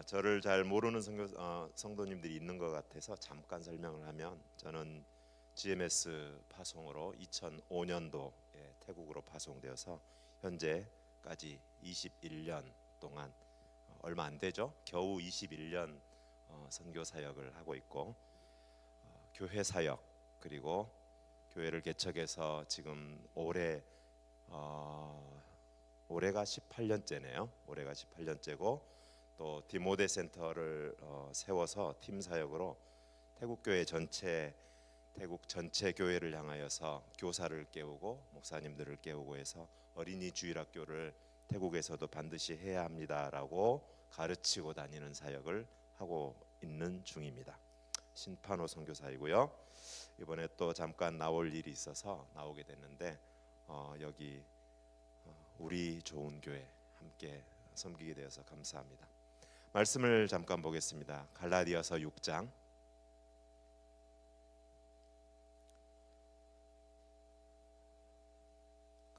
저를 잘 모르는 성도님들이 있는 것 같아서 잠깐 설명을 하면, 저는 GMS 파송으로 2005년도에 태국으로 파송되어서 현재까지 21년 동안, 얼마 안 되죠? 겨우 21년 선교 사역을 하고 있고, 교회 사역, 그리고 교회를 개척해서 지금 올해가 18년째네요. 올해가 18년째고, 또 디모데 센터를 세워서 팀 사역으로 태국 전체 교회를 향하여서 교사를 깨우고 목사님들을 깨우고 해서 어린이 주일학교를 태국에서도 반드시 해야 합니다라고 가르치고 다니는 사역을 하고 있는 중입니다. 신판호 선교사이고요. 이번에 또 잠깐 나올 일이 있어서 나오게 됐는데, 여기 우리 좋은 교회 함께 섬기게 되어서 감사합니다. 말씀을 잠깐 보겠습니다. 갈라디아서 6장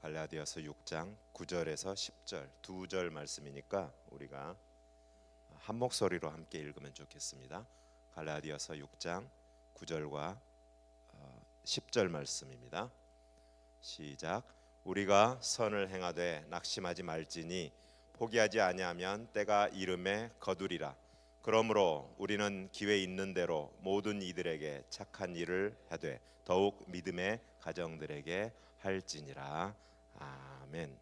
갈라디아서 6장 9절에서 10절 두 절 말씀이니까 우리가 한 목소리로 함께 읽으면 좋겠습니다. 갈라디아서 6장 9절과 10절 말씀입니다. 시작. 우리가 선을 행하되 낙심하지 말지니 포기하지 아니하면 때가 이름에 거두리라. 그러므로 우리는 기회 있는 대로 모든 이들에게 착한 일을 하되 더욱 믿음의 가정들에게 할지니라. 아멘.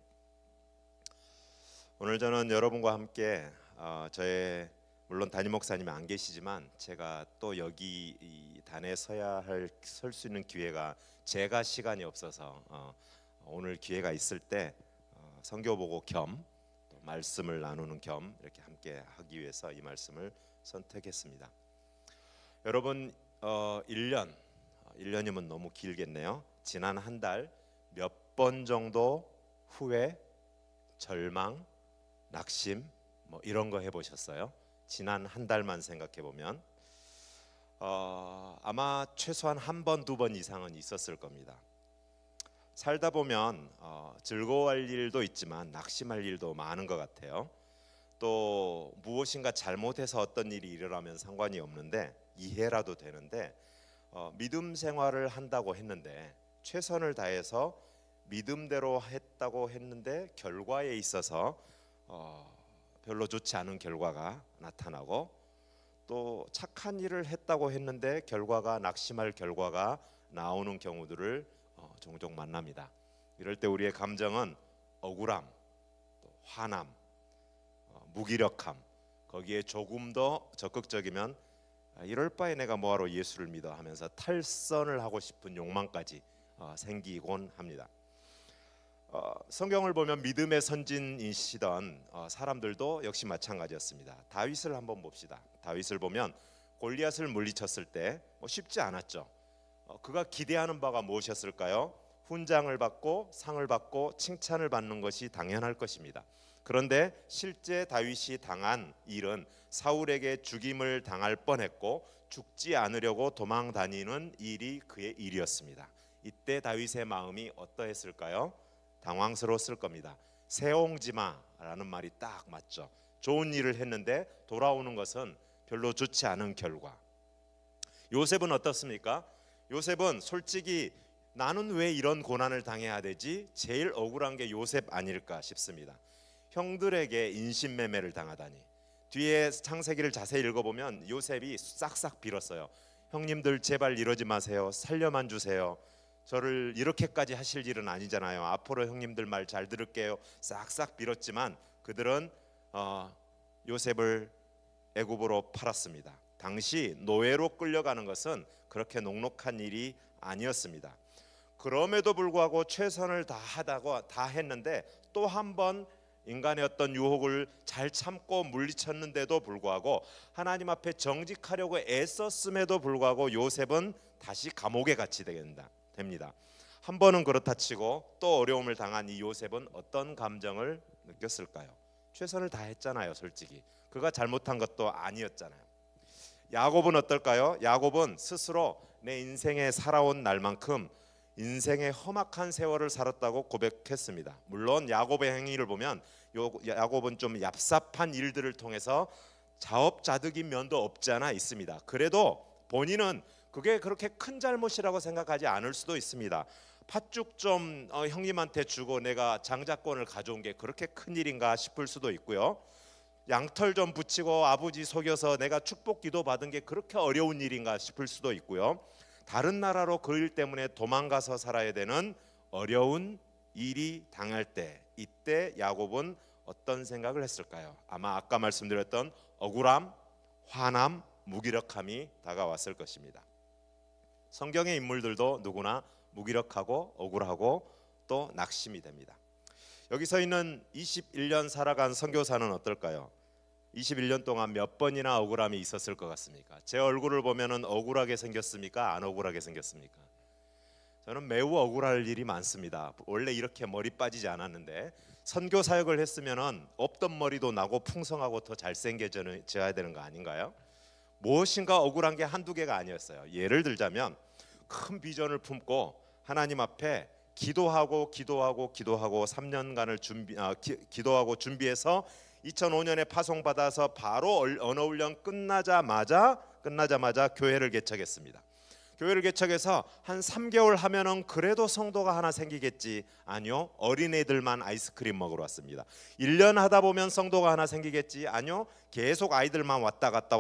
오늘 저는 여러분과 함께 물론 담임 목사님이 안 계시지만 제가 또 여기 이 단에 설 수 있는 기회가, 제가 시간이 없어서 오늘 기회가 있을 때 선교 보고 겸 또 말씀을 나누는 겸 이렇게 함께 하기 위해서 이 말씀을 선택했습니다. 여러분, 1년이면 너무 길겠네요. 지난 한 달 몇 번 정도 후회, 절망, 낙심 이런 거 해보셨어요? 지난 한 달만 생각해 보면 아마 최소한 한 번, 두 번 이상은 있었을 겁니다. 살다 보면 즐거워할 일도 있지만 낙심할 일도 많은 것 같아요. 또 무엇인가 잘못해서 어떤 일이 일어나면 상관이 없는데, 이해라도 되는데, 믿음 생활을 한다고 했는데 최선을 다해서 믿음대로 했다고 했는데 결과에 있어서 별로 좋지 않은 결과가 나타나고, 또 착한 일을 했다고 했는데 결과가 낙심할 결과가 나오는 경우들을 종종 만납니다. 이럴 때 우리의 감정은 억울함, 또 화남, 무기력함, 거기에 조금 더 적극적이면 이럴 바에 내가 뭐하러 예수를 믿어 하면서 탈선을 하고 싶은 욕망까지 생기곤 합니다. 성경을 보면 믿음의 선진이시던 사람들도 역시 마찬가지였습니다. 다윗을 한번 봅시다. 다윗을 보면 골리앗을 물리쳤을 때 쉽지 않았죠. 그가 기대하는 바가 무엇이었을까요? 훈장을 받고 상을 받고 칭찬을 받는 것이 당연할 것입니다. 그런데 실제 다윗이 당한 일은 사울에게 죽임을 당할 뻔했고, 죽지 않으려고 도망 다니는 일이 그의 일이었습니다. 이때 다윗의 마음이 어떠했을까요? 당황스러웠을 겁니다. 세옹지마라는 말이 딱 맞죠. 좋은 일을 했는데 돌아오는 것은 별로 좋지 않은 결과. 요셉은 어떻습니까? 요셉은 솔직히 나는 왜 이런 고난을 당해야 되지? 제일 억울한 게 요셉 아닐까 싶습니다. 형들에게 인신매매를 당하다니. 뒤에 창세기를 자세히 읽어보면 요셉이 싹싹 빌었어요. 형님들 제발 이러지 마세요. 살려만 주세요. 저를 이렇게까지 하실 일은 아니잖아요. 앞으로 형님들 말 잘 들을게요. 싹싹 빌었지만 그들은 요셉을 애굽으로 팔았습니다. 당시 노예로 끌려가는 것은 그렇게 녹록한 일이 아니었습니다. 그럼에도 불구하고 최선을 다 했는데, 또 한 번 인간의 어떤 유혹을 잘 참고 물리쳤는데도 불구하고, 하나님 앞에 정직하려고 애썼음에도 불구하고 요셉은 다시 감옥에 갇히게 됩니다. 한 번은 그렇다 치고 또 어려움을 당한 이 요셉은 어떤 감정을 느꼈을까요? 최선을 다했잖아요. 솔직히 그가 잘못한 것도 아니었잖아요. 야곱은 어떨까요? 야곱은 스스로 내 인생에 살아온 날만큼 인생의 험악한 세월을 살았다고 고백했습니다. 물론 야곱의 행위를 보면 야곱은 좀 얍삽한 일들을 통해서 자업자득인 면도 없지 않아 있습니다. 그래도 본인은 그게 그렇게 큰 잘못이라고 생각하지 않을 수도 있습니다. 팥죽 좀 형님한테 주고 내가 장자권을 가져온 게 그렇게 큰 일인가 싶을 수도 있고요. 양털 좀 붙이고 아버지 속여서 내가 축복 기도 받은 게 그렇게 어려운 일인가 싶을 수도 있고요. 다른 나라로 그 일 때문에 도망가서 살아야 되는 어려운 일이 당할 때, 이때 야곱은 어떤 생각을 했을까요? 아마 아까 말씀드렸던 억울함, 화남, 무기력함이 다가왔을 것입니다. 성경의 인물들도 누구나 무기력하고 억울하고 또 낙심이 됩니다. 여기 서 있는 21년 살아간 선교사는 어떨까요? 21년 동안 몇 번이나 억울함이 있었을 것 같습니까? 제 얼굴을 보면은 억울하게 생겼습니까? 안 억울하게 생겼습니까? 저는 매우 억울할 일이 많습니다. 원래 이렇게 머리 빠지지 않았는데 선교 사역을 했으면은 없던 머리도 나고 풍성하고 더 잘생겨져야 되는 거 아닌가요? 무엇인가 억울한 게 한두 개가 아니었어요. 예를 들자면 큰 비전을 품고 하나님 앞에 기도하고 3년간을 기도하고 준비해서 2005년에 파송받아서 바로 언어훈련 끝나자마자 교회를 개척했습니다. 교회를 개척해서 한 3개월 하면은 그래도 성도가 하나 생기겠지. 아니요, 어린애들만 아이스크림 먹으러 왔습니다. 1년 하다 보면 성도가 하나 생기겠지. 아니요, 계속 아이들만 왔다 갔다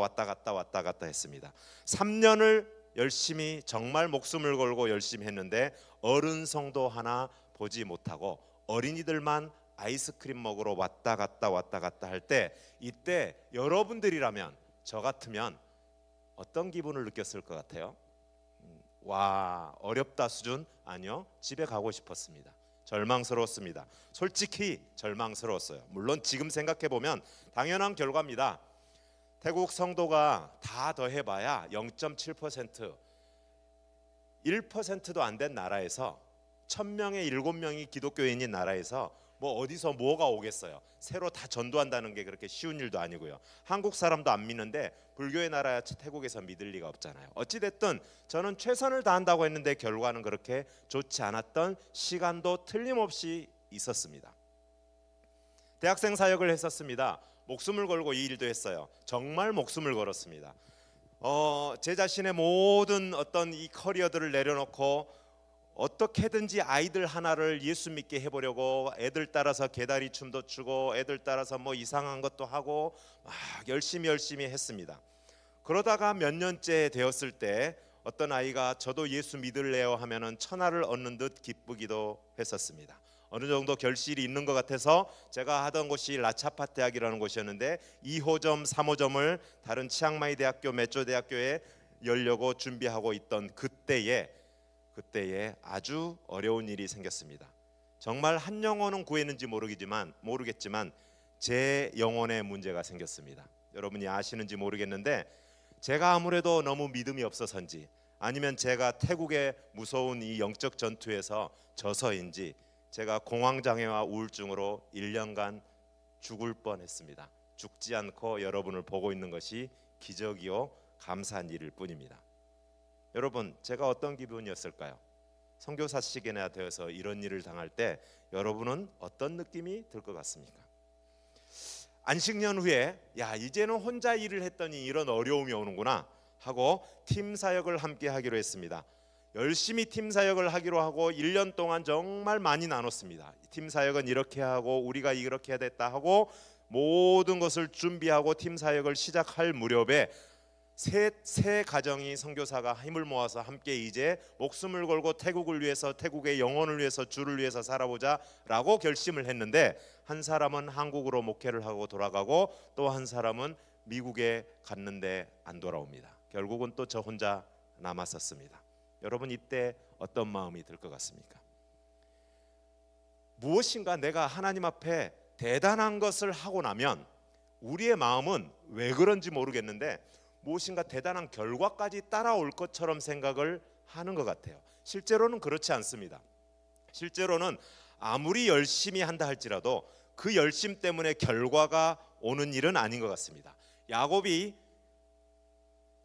했습니다. 3년을 열심히 정말 목숨을 걸고 열심히 했는데 어른 성도 하나 보지 못하고 어린이들만 아이스크림 먹으러 왔다 갔다 할 때, 이때 여러분들이라면, 저 같으면 어떤 기분을 느꼈을 것 같아요? 와, 어렵다 수준? 아니요, 집에 가고 싶었습니다. 절망스러웠습니다. 솔직히 절망스러웠어요. 물론 지금 생각해 보면 당연한 결과입니다. 태국 성도가 다 더해봐야 0.7%, 1%도 안 된 나라에서 1000명에 7명이 기독교인인 나라에서 뭐 어디서 뭐가 오겠어요. 새로 다 전도한다는 게 그렇게 쉬운 일도 아니고요. 한국 사람도 안 믿는데 불교의 나라 태국에서 믿을 리가 없잖아요. 어찌됐든 저는 최선을 다한다고 했는데 결과는 그렇게 좋지 않았던 시간도 틀림없이 있었습니다. 대학생 사역을 했었습니다. 목숨을 걸고 이 일도 했어요. 정말 목숨을 걸었습니다. 제 자신의 모든 어떤 이 커리어들을 내려놓고 어떻게든지 아이들 하나를 예수 믿게 해보려고 애들 따라서 개다리 춤도 추고 애들 따라서 뭐 이상한 것도 하고 막 열심히 했습니다. 그러다가 몇 년째 되었을 때 어떤 아이가 저도 예수 믿을래요 하면은 천하를 얻는 듯 기쁘기도 했었습니다. 어느 정도 결실이 있는 것 같아서 제가 하던 곳이 라차파 대학이라는 곳이었는데 2호점, 3호점을 다른 치앙마이 대학교, 메조 대학교에 열려고 준비하고 있던 그때에 아주 어려운 일이 생겼습니다. 정말 한 영혼은 구했는지 모르겠지만 제 영혼에 문제가 생겼습니다. 여러분이 아시는지 모르겠는데 제가 아무래도 너무 믿음이 없어서인지 아니면 제가 태국의 무서운 이 영적 전투에서 져서인지 제가 공황장애와 우울증으로 1년간 죽을 뻔했습니다. 죽지 않고 여러분을 보고 있는 것이 기적이요 감사한 일일 뿐입니다. 여러분, 제가 어떤 기분이었을까요? 선교사 시기나 되어서 이런 일을 당할 때 여러분은 어떤 느낌이 들 것 같습니까? 안식년 후에 야, 이제는 혼자 일을 했더니 이런 어려움이 오는구나 하고 팀 사역을 함께 하기로 했습니다. 열심히 팀 사역을 하기로 하고 1년 동안 정말 많이 나눴습니다. 팀 사역은 이렇게 하고 우리가 이렇게 해야 됐다 하고 모든 것을 준비하고 팀 사역을 시작할 무렵에 세 가정이 선교사가 힘을 모아서 함께 이제 목숨을 걸고 태국을 위해서, 태국의 영혼을 위해서, 주를 위해서 살아보자라고 결심을 했는데 한 사람은 한국으로 목회를 하고 돌아가고 또 한 사람은 미국에 갔는데 안 돌아옵니다. 결국은 또 저 혼자 남았었습니다. 여러분, 이때 어떤 마음이 들 것 같습니까? 무엇인가 내가 하나님 앞에 대단한 것을 하고 나면 우리의 마음은 왜 그런지 모르겠는데 무엇인가 대단한 결과까지 따라올 것처럼 생각을 하는 것 같아요. 실제로는 그렇지 않습니다. 실제로는 아무리 열심히 한다 할지라도 그 열심 때문에 결과가 오는 일은 아닌 것 같습니다. 야곱이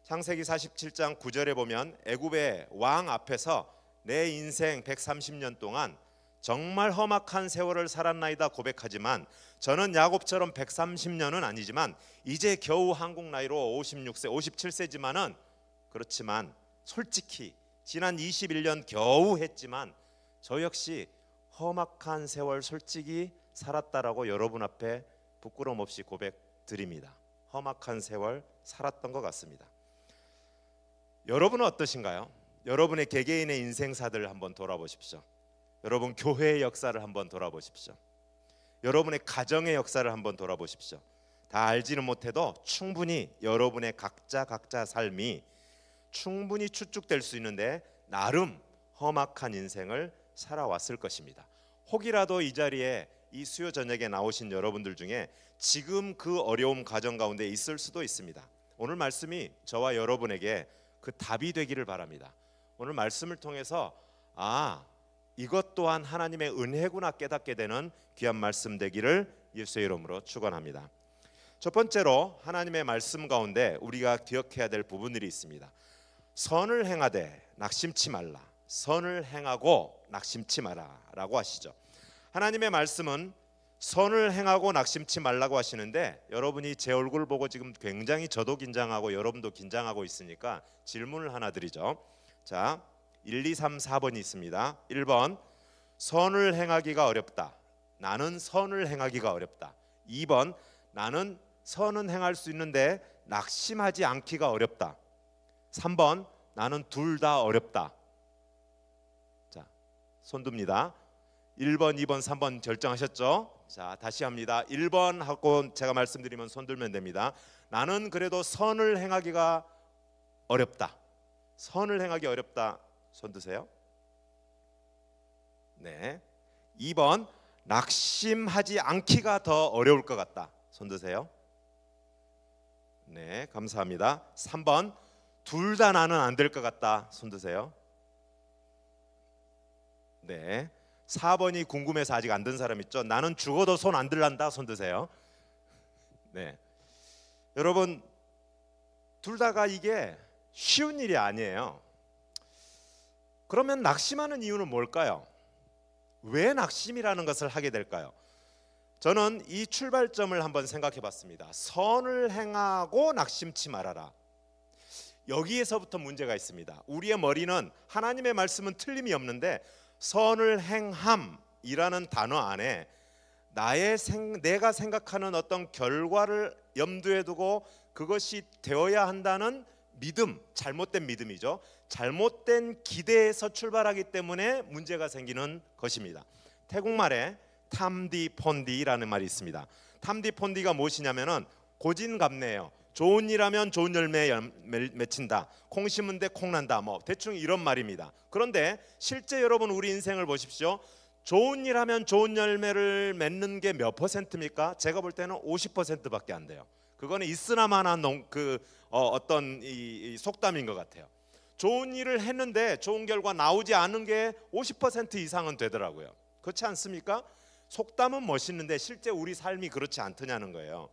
창세기 47장 9절에 보면 애굽의 왕 앞에서 내 인생 130년 동안 정말 험악한 세월을 살았나이다 고백하지만 저는 야곱처럼 130년은 아니지만 이제 겨우 한국 나이로 56세, 57세지만은 그렇지만 솔직히 지난 21년 겨우 했지만 저 역시 험악한 세월 솔직히 살았다라고 여러분 앞에 부끄럼 없이 고백드립니다. 험악한 세월 살았던 것 같습니다. 여러분은 어떠신가요? 여러분의 개개인의 인생사들을 한번 돌아보십시오. 여러분 교회의 역사를 한번 돌아보십시오. 여러분의 가정의 역사를 한번 돌아보십시오. 다 알지는 못해도 충분히 여러분의 각자 삶이 충분히 추측될 수 있는데 나름 험악한 인생을 살아왔을 것입니다. 혹이라도 이 자리에 이 수요 저녁에 나오신 여러분들 중에 지금 그 어려움 가정 가운데 있을 수도 있습니다. 오늘 말씀이 저와 여러분에게 그 답이 되기를 바랍니다. 오늘 말씀을 통해서 이것 또한 하나님의 은혜구나 깨닫게 되는 귀한 말씀 되기를 예수의 이름으로 축원합니다. 첫 번째로 하나님의 말씀 가운데 우리가 기억해야 될 부분들이 있습니다. 선을 행하되 낙심치 말라. 선을 행하고 낙심치 마라라고 하시죠. 하나님의 말씀은 선을 행하고 낙심치 말라고 하시는데 여러분이 제 얼굴 보고 지금 굉장히 저도 긴장하고 여러분도 긴장하고 있으니까 질문을 하나 드리죠. 자, 1, 2, 3, 4번이 있습니다. 1번 선을 행하기가 어렵다. 나는 선을 행하기가 어렵다. 2번 나는 선은 행할 수 있는데 낙심하지 않기가 어렵다. 3번 나는 둘 다 어렵다. 자, 손 듭니다. 1번, 2번, 3번 결정하셨죠? 자, 다시 합니다. 1번 하고 제가 말씀드리면 손 들면 됩니다. 나는 그래도 선을 행하기가 어렵다. 선을 행하기 어렵다. 손 드세요. 네. 2번 낙심하지 않기가 더 어려울 것 같다. 손 드세요. 네, 감사합니다. 3번 둘 다 나는 안 될 것 같다. 손 드세요. 네. 4번이 궁금해서 아직 안 든 사람 있죠? 나는 죽어도 손 안 들란다. 손 드세요. 네. 여러분 둘 다가 이게 쉬운 일이 아니에요. 그러면 낙심하는 이유는 뭘까요? 왜 낙심이라는 것을 하게 될까요? 저는 이 출발점을 한번 생각해 봤습니다. 선을 행하고 낙심치 말아라. 여기에서부터 문제가 있습니다. 우리의 머리는 하나님의 말씀은 틀림이 없는데 선을 행함이라는 단어 안에 내가 생각하는 어떤 결과를 염두에 두고 그것이 되어야 한다는 믿음, 잘못된 믿음이죠. 잘못된 기대에서 출발하기 때문에 문제가 생기는 것입니다. 태국말에 탐디폰디라는 말이 있습니다. 탐디폰디가 무엇이냐면은 고진감래예요. 좋은 일 하면 좋은 열매 맺힌다. 콩 심은 데 콩 난다. 뭐 대충 이런 말입니다. 그런데 실제 여러분 우리 인생을 보십시오. 좋은 일 하면 좋은 열매를 맺는 게 몇 퍼센트입니까? 제가 볼 때는 50%밖에 안 돼요. 그거는 있으나마나 어떤 이 속담인 것 같아요. 좋은 일을 했는데 좋은 결과 나오지 않은 게 50% 이상은 되더라고요. 그렇지 않습니까? 속담은 멋있는데 실제 우리 삶이 그렇지 않더냐는 거예요.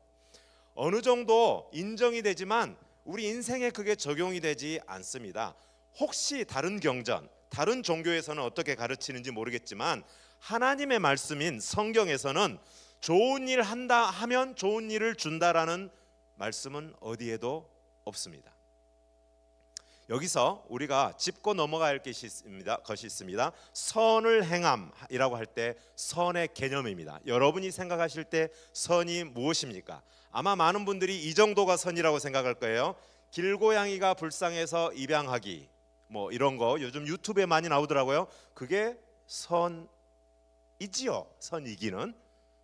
어느 정도 인정이 되지만 우리 인생에 그게 적용이 되지 않습니다. 혹시 다른 경전, 다른 종교에서는 어떻게 가르치는지 모르겠지만 하나님의 말씀인 성경에서는 좋은 일 한다 하면 좋은 일을 준다라는 말씀은 어디에도 없습니다. 여기서 우리가 짚고 넘어가야 할 것이 있습니다. 선을 행함이라고 할 때 선의 개념입니다. 여러분이 생각하실 때 선이 무엇입니까? 아마 많은 분들이 이 정도가 선이라고 생각할 거예요. 길고양이가 불쌍해서 입양하기 뭐 이런 거 요즘 유튜브에 많이 나오더라고요. 그게 선이지요. 선이기는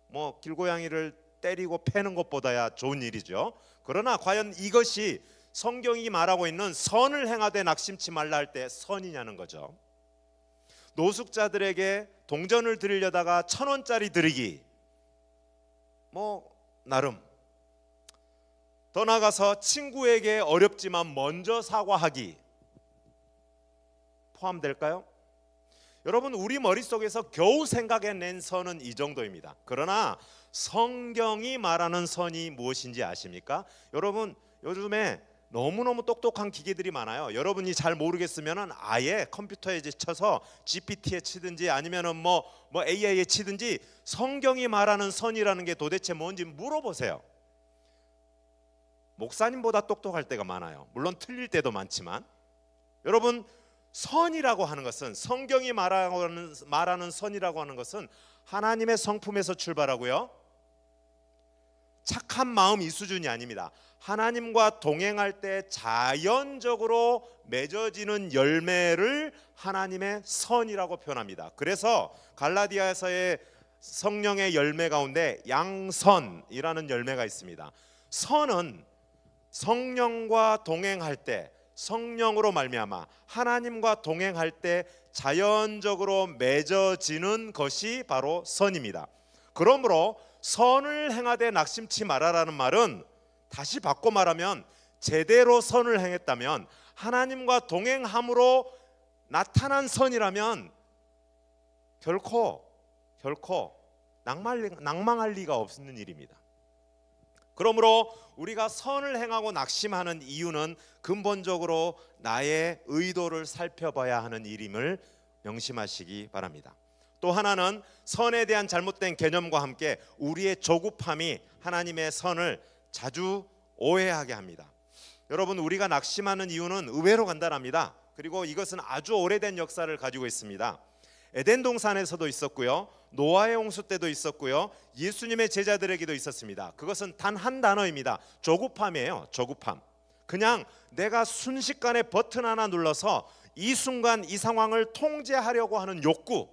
뭐 길고양이를 때리고 패는 것보다야 좋은 일이죠. 그러나 과연 이것이 성경이 말하고 있는 선을 행하되 낙심치 말라 할 때 선이냐는 거죠. 노숙자들에게 동전을 드리려다가 1,000원짜리 드리기 뭐 나름, 더 나아가서 친구에게 어렵지만 먼저 사과하기 포함될까요? 여러분 우리 머릿속에서 겨우 생각해낸 선은 이 정도입니다. 그러나 성경이 말하는 선이 무엇인지 아십니까? 여러분 요즘에 너무너무 똑똑한 기계들이 많아요. 여러분이 잘 모르겠으면 아예 컴퓨터에 이제 쳐서 GPT에 치든지 아니면은 뭐 AI에 치든지 성경이 말하는 선이라는 게 도대체 뭔지 물어보세요. 목사님보다 똑똑할 때가 많아요. 물론 틀릴 때도 많지만, 여러분, 선이라고 하는 것은, 성경이 말하는 선이라고 하는 것은 하나님의 성품에서 출발하고요, 착한 마음 이 수준이 아닙니다. 하나님과 동행할 때 자연적으로 맺어지는 열매를 하나님의 선이라고 표현합니다. 그래서 갈라디아서의 성령의 열매 가운데 양선이라는 열매가 있습니다. 선은 성령과 동행할 때, 성령으로 말미암아 하나님과 동행할 때 자연적으로 맺어지는 것이 바로 선입니다. 그러므로 선을 행하되 낙심치 말아라는 말은, 다시 바꿔 말하면 제대로 선을 행했다면, 하나님과 동행함으로 나타난 선이라면 결코 낭망할 리가 없는 일입니다. 그러므로 우리가 선을 행하고 낙심하는 이유는 근본적으로 나의 의도를 살펴봐야 하는 일임을 명심하시기 바랍니다. 또 하나는 선에 대한 잘못된 개념과 함께 우리의 조급함이 하나님의 선을 자주 오해하게 합니다. 여러분, 우리가 낙심하는 이유는 의외로 간단합니다. 그리고 이것은 아주 오래된 역사를 가지고 있습니다. 에덴 동산에서도 있었고요, 노아의 홍수 때도 있었고요, 예수님의 제자들에게도 있었습니다. 그것은 단 한 단어입니다. 조급함이에요. 조급함. 그냥 내가 순식간에 버튼 하나 눌러서 이 순간 이 상황을 통제하려고 하는 욕구,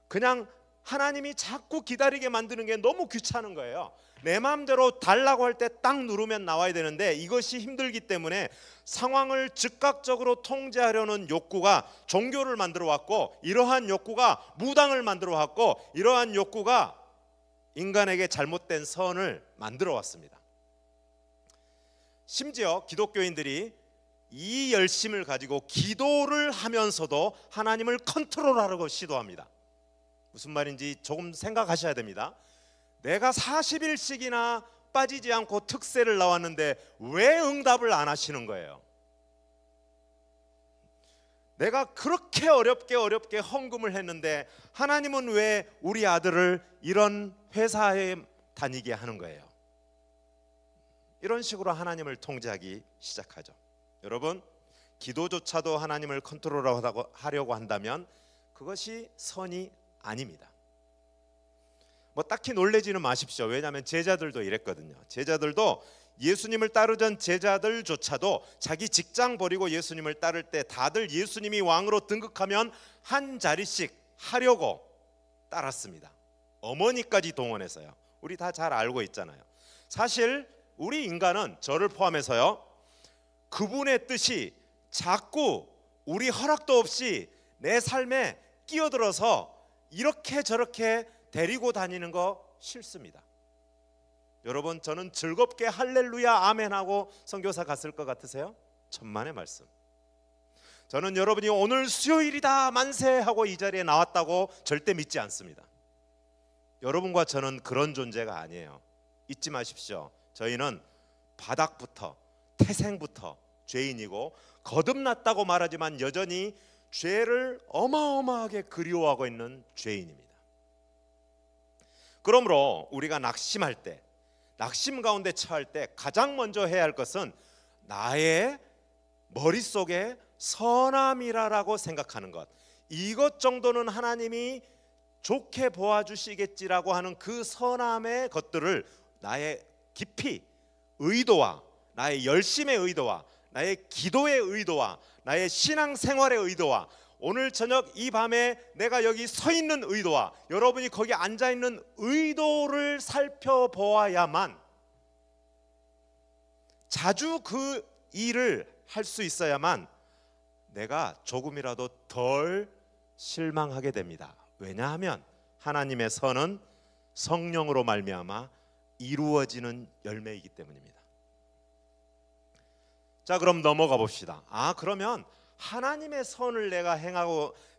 그냥 하나님이 자꾸 기다리게 만드는 게 너무 귀찮은 거예요. 내 마음대로 달라고 할 때 딱 누르면 나와야 되는데 이것이 힘들기 때문에 상황을 즉각적으로 통제하려는 욕구가 종교를 만들어 왔고, 이러한 욕구가 무당을 만들어 왔고, 이러한 욕구가 인간에게 잘못된 선을 만들어 왔습니다. 심지어 기독교인들이 이 열심을 가지고 기도를 하면서도 하나님을 컨트롤하려고 시도합니다. 무슨 말인지 조금 생각하셔야 됩니다. 내가 40일씩이나 빠지지 않고 특세를 나왔는데 왜 응답을 안 하시는 거예요? 내가 그렇게 어렵게 헌금을 했는데 하나님은 왜 우리 아들을 이런 회사에 다니게 하는 거예요? 이런 식으로 하나님을 통제하기 시작하죠. 여러분, 기도조차도 하나님을 컨트롤하려고 한다면 그것이 선이 아닙니다. 뭐 딱히 놀라지는 마십시오. 왜냐하면 제자들도 이랬거든요. 제자들도, 예수님을 따르던 제자들조차도 자기 직장 버리고 예수님을 따를 때 다들 예수님이 왕으로 등극하면 한 자리씩 하려고 따랐습니다. 어머니까지 동원해서요. 우리 다 잘 알고 있잖아요. 사실 우리 인간은, 저를 포함해서요, 그분의 뜻이 자꾸 우리 허락도 없이 내 삶에 끼어들어서 이렇게 저렇게 데리고 다니는 거 싫습니다. 여러분, 저는 즐겁게 할렐루야 아멘하고 선교사 갔을 것 같으세요? 천만의 말씀. 저는 여러분이 오늘 수요일이다 만세 하고 이 자리에 나왔다고 절대 믿지 않습니다. 여러분과 저는 그런 존재가 아니에요. 잊지 마십시오. 저희는 바닥부터, 태생부터 죄인이고, 거듭났다고 말하지만 여전히 죄를 어마어마하게 그리워하고 있는 죄인입니다. 그러므로 우리가 낙심할 때, 낙심 가운데 처할 때 가장 먼저 해야 할 것은 나의 머릿속에 선함이라고 생각하는 것, 이것 정도는 하나님이 좋게 보아주시겠지라고 하는 그 선함의 것들을 나의 깊이 의도와 나의 열심의 의도와 나의 기도의 의도와 나의 신앙생활의 의도와 오늘 저녁 이 밤에 내가 여기 서 있는 의도와 여러분이 거기 앉아 있는 의도를 살펴보아야만, 자주 그 일을 할 수 있어야만 내가 조금이라도 덜 실망하게 됩니다. 왜냐하면 하나님의 선은 성령으로 말미암아 이루어지는 열매이기 때문입니다. 자, 그럼 넘어가 봅시다. 그러면 하나님의 선을 내가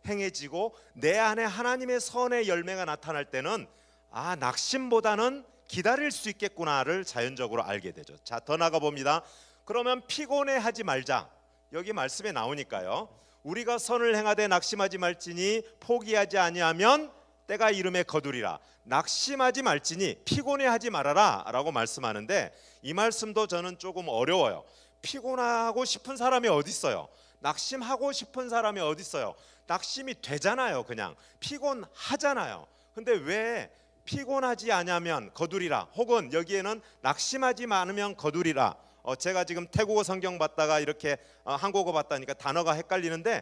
행해지고 내 안에 하나님의 선의 열매가 나타날 때는 낙심보다는 기다릴 수 있겠구나를 자연적으로 알게 되죠. 자, 더 나가 봅니다. 그러면 피곤해하지 말자. 여기 말씀에 나오니까요. 우리가 선을 행하되 낙심하지 말지니 포기하지 아니하면 때가 이름에 거두리라. 낙심하지 말지니 피곤해하지 말아라 라고 말씀하는데, 이 말씀도 저는 조금 어려워요. 피곤하고 싶은 사람이 어디 있어요? 낙심하고 싶은 사람이 어디 있어요? 낙심이 되잖아요. 그냥 피곤하잖아요. 근데 왜 피곤하지 않으면 거두리라, 혹은 여기에는 낙심하지 않으면 거두리라. 제가 지금 태국어 성경 봤다가 이렇게 한국어 봤다니까 단어가 헷갈리는데,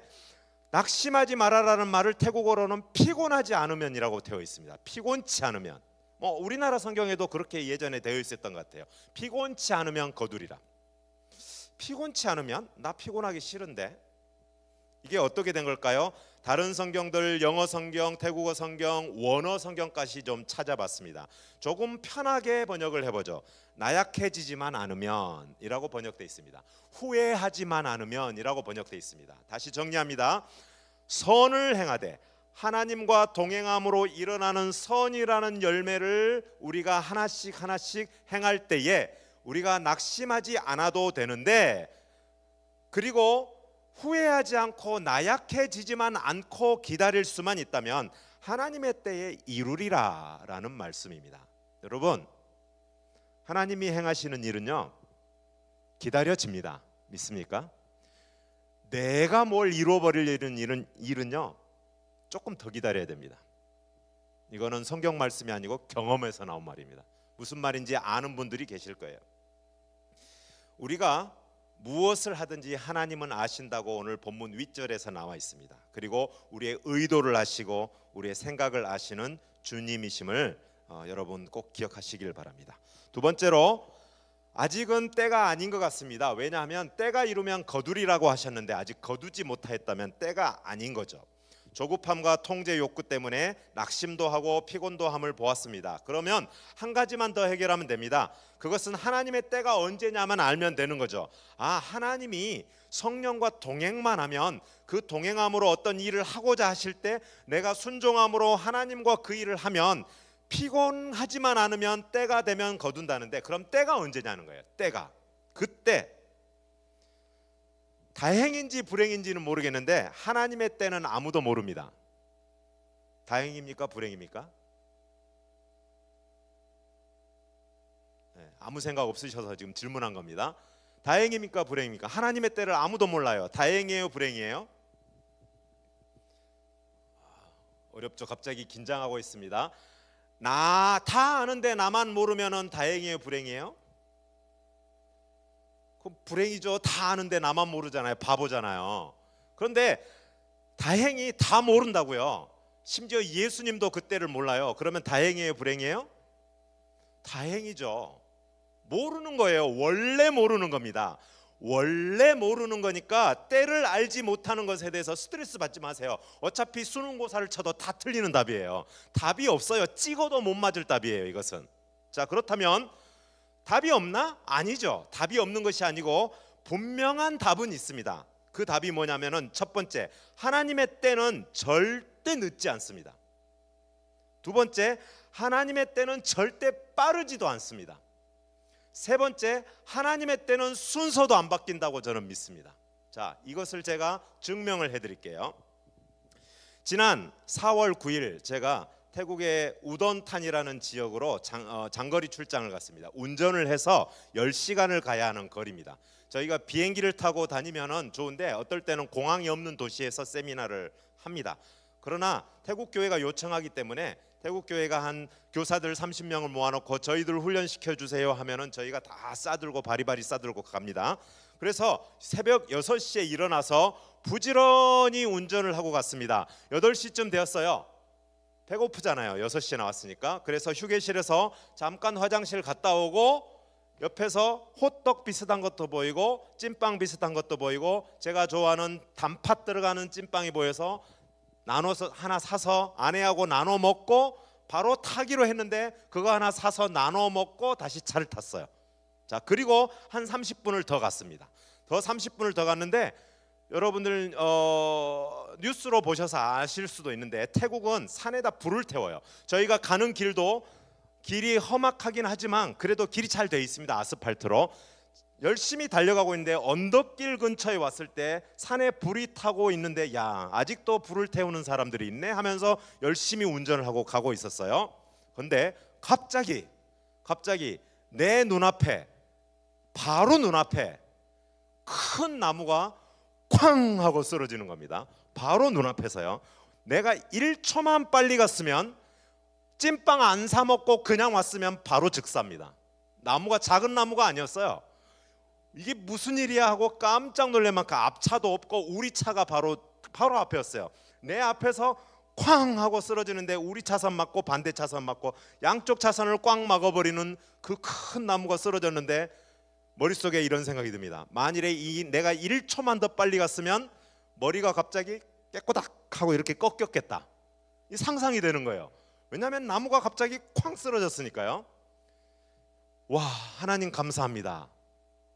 낙심하지 말아라는 말을 태국어로는 피곤하지 않으면이라고 되어 있습니다. 피곤치 않으면. 우리나라 성경에도 그렇게 예전에 되어 있었던 것 같아요. 피곤치 않으면 거두리라. 피곤치 않으면, 나 피곤하기 싫은데, 이게 어떻게 된 걸까요? 다른 성경들, 영어 성경, 태국어 성경, 원어 성경까지 좀 찾아봤습니다. 조금 편하게 번역을 해보죠. 나약해지지만 않으면 이라고 번역되어 있습니다. 후회하지만 않으면 이라고 번역되어 있습니다. 다시 정리합니다. 선을 행하되, 하나님과 동행함으로 일어나는 선이라는 열매를 우리가 하나씩 하나씩 행할 때에 우리가 낙심하지 않아도 되는데, 그리고 후회하지 않고 나약해지지만 않고 기다릴 수만 있다면 하나님의 때에 이루리라 라는 말씀입니다. 여러분, 하나님이 행하시는 일은요, 기다려집니다. 믿습니까? 내가 뭘 이루어버릴 일은요, 조금 더 기다려야 됩니다. 이거는 성경 말씀이 아니고 경험에서 나온 말입니다. 무슨 말인지 아는 분들이 계실 거예요. 우리가 무엇을 하든지 하나님은 아신다고 오늘 본문 윗절에서 나와 있습니다. 그리고 우리의 의도를 아시고 우리의 생각을 아시는 주님이심을 여러분 꼭 기억하시길 바랍니다. 두 번째로, 아직은 때가 아닌 것 같습니다. 왜냐하면 때가 이르면 거두리라고 하셨는데 아직 거두지 못하였다면 때가 아닌 거죠. 조급함과 통제 욕구 때문에 낙심도 하고 피곤도 함을 보았습니다. 그러면 한 가지만 더 해결하면 됩니다. 그것은 하나님의 때가 언제냐만 알면 되는 거죠. 하나님이 성령과 동행만 하면, 그 동행함으로 어떤 일을 하고자 하실 때 내가 순종함으로 하나님과 그 일을 하면 피곤하지만 않으면 때가 되면 거둔다는데, 그럼 때가 언제냐는 거예요. 때가, 그때 다행인지 불행인지는 모르겠는데 하나님의 때는 아무도 모릅니다. 다행입니까? 불행입니까? 아무 생각 없으셔서 지금 질문한 겁니다. 다행입니까? 불행입니까? 하나님의 때를 아무도 몰라요. 다행이에요? 불행이에요? 어렵죠. 갑자기 긴장하고 있습니다. 나 다 아는데 나만 모르면은 다행이에요? 불행이에요? 불행이죠. 다 아는데 나만 모르잖아요. 바보잖아요. 그런데 다행히 다 모른다고요. 심지어 예수님도 그때를 몰라요. 그러면 다행이에요? 불행이에요? 다행이죠. 모르는 거예요. 원래 모르는 겁니다. 원래 모르는 거니까 때를 알지 못하는 것에 대해서 스트레스 받지 마세요. 어차피 수능고사를 쳐도 다 틀리는 답이에요. 답이 없어요. 찍어도 못 맞을 답이에요. 이것은. 자, 그렇다면 답이 없나? 아니죠. 답이 없는 것이 아니고 분명한 답은 있습니다. 그 답이 뭐냐면은, 첫 번째, 하나님의 때는 절대 늦지 않습니다. 두 번째, 하나님의 때는 절대 빠르지도 않습니다. 세 번째, 하나님의 때는 순서도 안 바뀐다고 저는 믿습니다. 자, 이것을 제가 증명을 해드릴게요. 지난 4월 9일 제가 태국의 우던탄이라는 지역으로 장거리 출장을 갔습니다. 운전을 해서 10시간을 가야 하는 거리입니다. 저희가 비행기를 타고 다니면은 좋은데 어떨 때는 공항이 없는 도시에서 세미나를 합니다. 그러나 태국 교회가 요청하기 때문에 태국 교회가 한 교사들 30명을 모아놓고 저희들 훈련시켜 주세요 하면은 저희가 다 싸들고 바리바리 싸들고 갑니다. 그래서 새벽 6시에 일어나서 부지런히 운전을 하고 갔습니다. 8시쯤 되었어요. 배고프잖아요. 6시에 나왔으니까. 그래서 휴게실에서 잠깐 화장실 갔다 오고 옆에서 호떡 비슷한 것도 보이고 찐빵 비슷한 것도 보이고 제가 좋아하는 단팥 들어가는 찐빵이 보여서 나눠서 하나 사서 아내하고 나눠 먹고 바로 타기로 했는데 그거 하나 사서 나눠 먹고 다시 차를 탔어요. 자, 그리고 한 30분을 더 갔습니다. 더 30분을 더 갔는데 여러분들 뉴스로 보셔서 아실 수도 있는데 태국은 산에다 불을 태워요. 저희가 가는 길도 길이 험악하긴 하지만 그래도 길이 잘 돼 있습니다. 아스팔트로. 열심히 달려가고 있는데 언덕길 근처에 왔을 때 산에 불이 타고 있는데 야, 아직도 불을 태우는 사람들이 있네 하면서 열심히 운전을 하고 가고 있었어요. 그런데 갑자기 내 눈앞에, 바로 눈앞에 큰 나무가 쾅 하고 쓰러지는 겁니다. 바로 눈앞에서요. 내가 1초만 빨리 갔으면, 찐빵 안 사 먹고 그냥 왔으면 바로 즉사입니다. 나무가 작은 나무가 아니었어요. 이게 무슨 일이야 하고 깜짝 놀랄 만큼 앞차도 없고 우리 차가 바로 앞이었어요. 내 앞에서 쾅 하고 쓰러지는데 우리 차선 맞고 반대 차선 맞고 양쪽 차선을 꽉 막아버리는 그 큰 나무가 쓰러졌는데, 머릿속에 이런 생각이 듭니다. 만일에 내가 1초만 더 빨리 갔으면 머리가 갑자기 깨꼬닥 하고 이렇게 꺾였겠다. 이 상상이 되는 거예요. 왜냐하면 나무가 갑자기 쾅 쓰러졌으니까요. 와, 하나님 감사합니다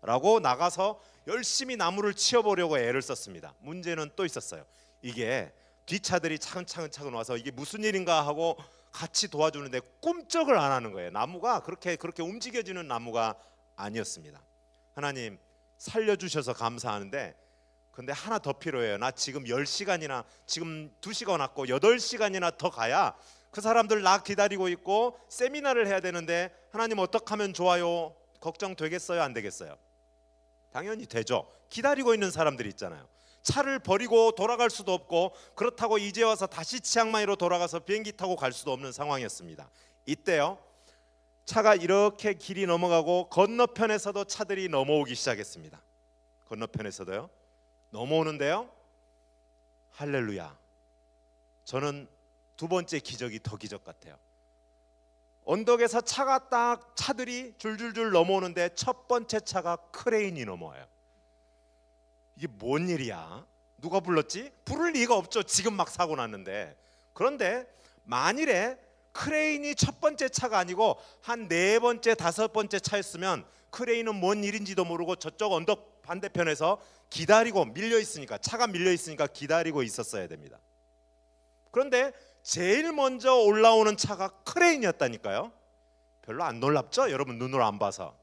라고 나가서 열심히 나무를 치워보려고 애를 썼습니다. 문제는 또 있었어요. 이게 뒷차들이 차근차근 와서 이게 무슨 일인가 하고 같이 도와주는데 꿈쩍을 안 하는 거예요. 나무가 그렇게 움직여지는 나무가 아니었습니다. 하나님 살려주셔서 감사하는데, 근데 하나 더 필요해요. 나 지금 10시간이나, 지금 2시간 왔고 8시간이나 더 가야 그 사람들 나 기다리고 있고 세미나를 해야 되는데, 하나님 어떻게 하면 좋아요? 걱정되겠어요? 안 되겠어요? 당연히 되죠. 기다리고 있는 사람들이 있잖아요. 차를 버리고 돌아갈 수도 없고, 그렇다고 이제 와서 다시 치앙마이로 돌아가서 비행기 타고 갈 수도 없는 상황이었습니다. 이때요, 차가 이렇게 길이 넘어가고 건너편에서도 차들이 넘어오기 시작했습니다. 건너편에서도요 넘어오는데요, 할렐루야, 저는 두 번째 기적이 더 기적 같아요. 언덕에서 차들이 줄줄줄 넘어오는데 첫 번째 차가 크레인이 넘어와요. 이게 뭔 일이야? 누가 불렀지? 부를 리가 없죠. 지금 막 사고 났는데. 그런데 만일에 크레인이 첫 번째 차가 아니고 한 4번째, 5번째 차였으면 크레인은 뭔 일인지도 모르고 저쪽 언덕 반대편에서 기다리고, 차가 밀려 있으니까 기다리고 있었어야 됩니다. 그런데 제일 먼저 올라오는 차가 크레인이었다니까요. 별로 안 놀랍죠? 여러분 눈으로 안 봐서.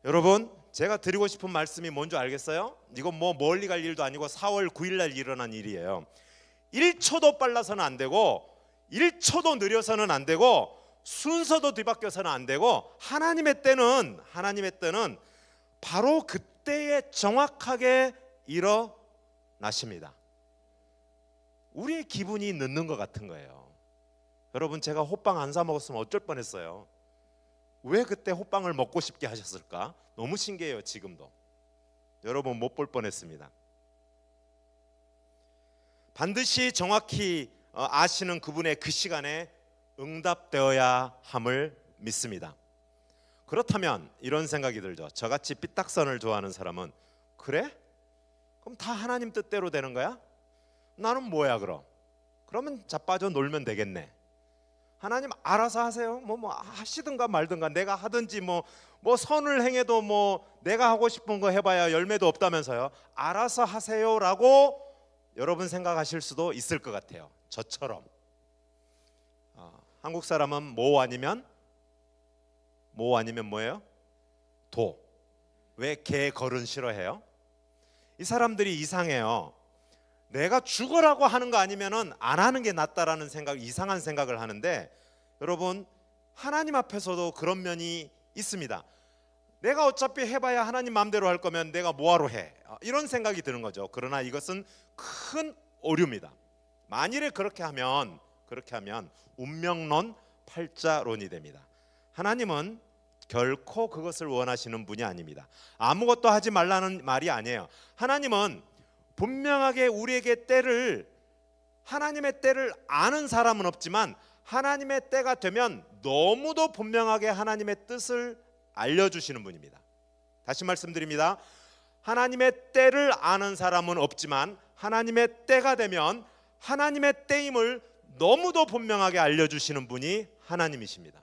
여러분, 제가 드리고 싶은 말씀이 뭔지 알겠어요? 이건 뭐 멀리 갈 일도 아니고 4월 9일 날 일어난 일이에요. 1초도 빨라서는 안 되고 1초도 느려서는 안 되고 순서도 뒤바뀌어서는 안 되고, 하나님의 때는 바로 그때에 정확하게 일어나십니다. 우리의 기분이 늦는 것 같은 거예요. 여러분, 제가 호빵 안 사 먹었으면 어쩔 뻔했어요. 왜 그때 호빵을 먹고 싶게 하셨을까? 너무 신기해요. 지금도 여러분 못 볼 뻔했습니다. 반드시 정확히 아시는 그분의 그 시간에 응답되어야 함을 믿습니다. 그렇다면 이런 생각이 들죠. 저같이 삐딱선을 좋아하는 사람은, 그래? 그럼 다 하나님 뜻대로 되는 거야? 나는 뭐야 그럼? 그러면 자빠져 놀면 되겠네. 하나님 알아서 하세요. 뭐 하시든가 말든가, 내가 하든지 뭐 선을 행해도 뭐 내가 하고 싶은 거 해봐야 열매도 없다면서요. 알아서 하세요라고 여러분 생각하실 수도 있을 것 같아요. 저처럼. 한국 사람은 모 아니면 뭐예요? 도. 왜 개 걸은 싫어해요? 이 사람들이 이상해요. 내가 죽으라고 하는 거 아니면은 안 하는 게 낫다라는 생각, 이상한 생각을 하는데, 여러분 하나님 앞에서도 그런 면이 있습니다. 내가 어차피 해봐야 하나님 마음대로 할 거면 내가 뭐하러 해? 이런 생각이 드는 거죠. 그러나 이것은 큰 오류입니다. 만일에 그렇게 하면 운명론, 팔자론이 됩니다. 하나님은 결코 그것을 원하시는 분이 아닙니다. 아무것도 하지 말라는 말이 아니에요. 하나님은 분명하게 우리에게 하나님의 때를 아는 사람은 없지만, 하나님의 때가 되면 너무도 분명하게 하나님의 뜻을 알려주시는 분입니다. 다시 말씀드립니다. 하나님의 때를 아는 사람은 없지만 하나님의 때가 되면 하나님의 때임을 너무도 분명하게 알려주시는 분이 하나님이십니다.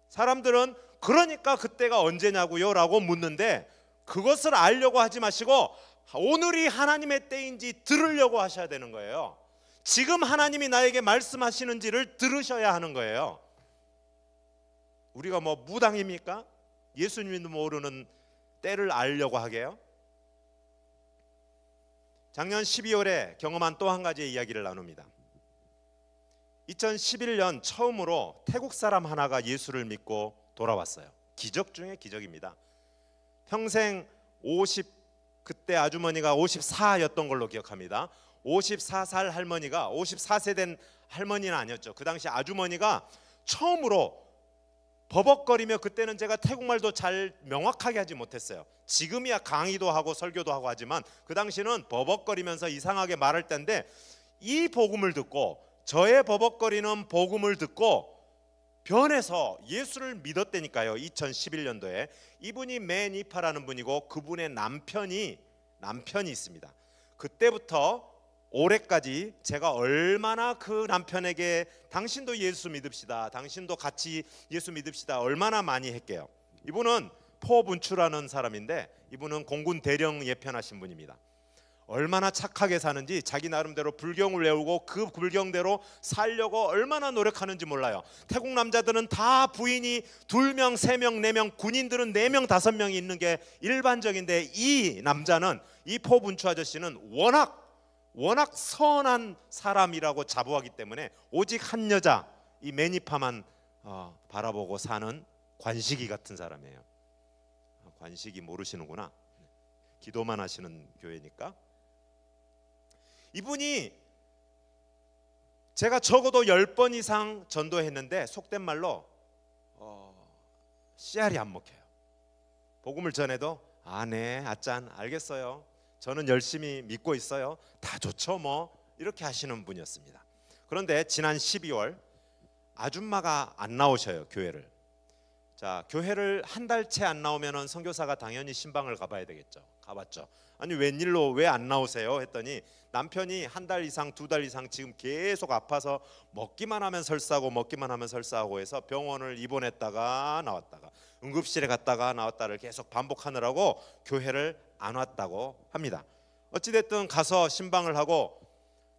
사람들은 그러니까 그때가 언제냐고요? 라고 묻는데, 그것을 알려고 하지 마시고 오늘이 하나님의 때인지 들으려고 하셔야 되는 거예요. 지금 하나님이 나에게 말씀하시는지를 들으셔야 하는 거예요. 우리가 뭐 무당입니까? 예수님도 모르는 때를 알려고 하게요? 작년 12월에 경험한 또 한 가지의 이야기를 나눕니다. 2011년 처음으로 태국 사람 하나가 예수를 믿고 돌아왔어요. 기적 중에 기적입니다. 평생 그때 아주머니가 54였던 걸로 기억합니다. 54살 할머니가, 54세 된 할머니는 아니었죠. 그 당시 아주머니가 처음으로 버벅거리며, 그때는 제가 태국말도 잘 명확하게 하지 못했어요. 지금이야 강의도 하고 설교도 하고 하지만 그 당시는 버벅거리면서 이상하게 말할 때인데, 이 복음을 듣고, 저의 버벅거리는 복음을 듣고 변해서 예수를 믿었다니까요. 2011년도에 이분이 매니파라는 분이고, 그분의 남편이 있습니다. 그때부터 올해까지 제가 얼마나 그 남편에게 당신도 예수 믿읍시다, 당신도 같이 예수 믿읍시다 얼마나 많이 했게요. 이분은 포분추라는 사람인데, 이분은 공군 대령 예편하신 분입니다. 얼마나 착하게 사는지 자기 나름대로 불경을 외우고 그 불경대로 살려고 얼마나 노력하는지 몰라요. 태국 남자들은 다 부인이 2명, 3명, 4명, 군인들은 4명, 5명이 있는 게 일반적인데, 이 남자는, 이 포분추 아저씨는 워낙 선한 사람이라고 자부하기 때문에 오직 한 여자, 이 매니파만 바라보고 사는 관식이 같은 사람이에요. 관식이 모르시는구나. 기도만 하시는 교회니까. 이분이 제가 적어도 10번 이상 전도했는데, 속된 말로 씨알이 안 먹혀요. 복음을 전해도 네, 아짠, 알겠어요, 저는 열심히 믿고 있어요, 다 좋죠 뭐, 이렇게 하시는 분이었습니다. 그런데 지난 12월 아줌마가 안 나오셔요, 교회를. 자, 교회를 한 달째 안 나오면은 선교사가 당연히 신방을 가봐야 되겠죠. 가봤죠. 아니 웬일로 왜 안 나오세요 했더니, 남편이 한 달 이상 2달 이상 지금 계속 아파서 먹기만 하면 설사하고 먹기만 하면 설사하고 해서 병원을 입원했다가 나왔다가 응급실에 갔다가 나왔다를 계속 반복하느라고 교회를 안 왔다고 합니다. 어찌됐든 가서 신방을 하고